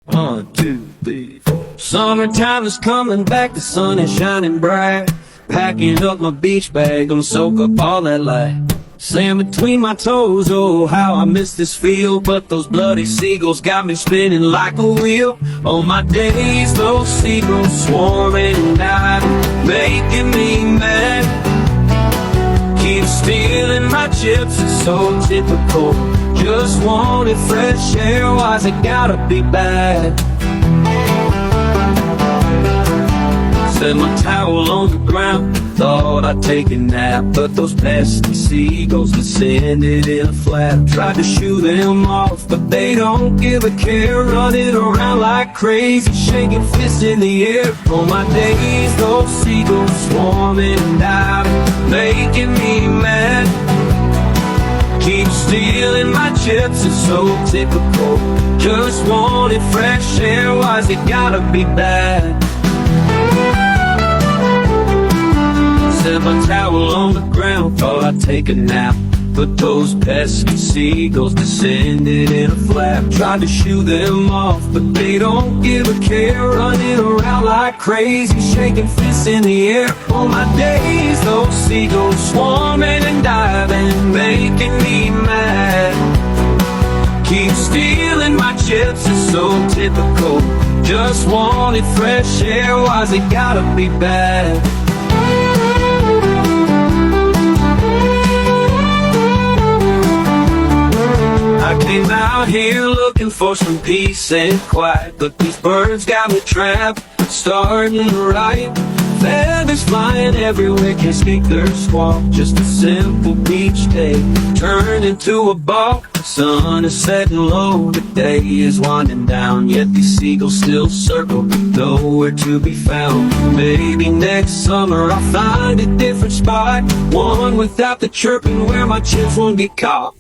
One, two, three, four. Summertime is coming back, the sun is shining bright. Packing up my beach bag, gonna soak up all that light. Sand between my toes, oh how I miss this feel. But those bloody seagulls got me spinning like a wheel. On my days, those seagulls swarming and diving, making me mad. Keep stealing my chips, it's so typical. Just wanted fresh air, why's it gotta be bad? Set my towel on the ground, thought I'd take a nap. But those pesky seagulls descended in a flap. Tried to shoo them off, but they don't give a care. Running around like crazy, shaking fists in the air. On my days, those seagulls swarming and diving, making me mad. Keep stealing my chips, it's so typical. Just wanted fresh air, why's it gotta be bad? Set my towel on the ground, thought I'd take a nap. But those pesky seagulls descended in a flap. Tried to shoo them off, but they don't give a care. Running around like crazy, shaking fists in the air. On my days, those seagulls swarming and diving, making me mad. Keep stealing my chips, it's so typical. Just wanted fresh air, why's it gotta be bad? I came out here looking for some peace and quiet, but these birds got me trapped, starting to riot. Feathers flying everywhere, can't speak their squawk. Just a simple beach day turned into a balk. The sun is setting low, the day is winding down, yet these seagulls still circle, nowhere to be found. Maybe next summer I'll find a different spot, one without the chirping, where my chips won't get caught.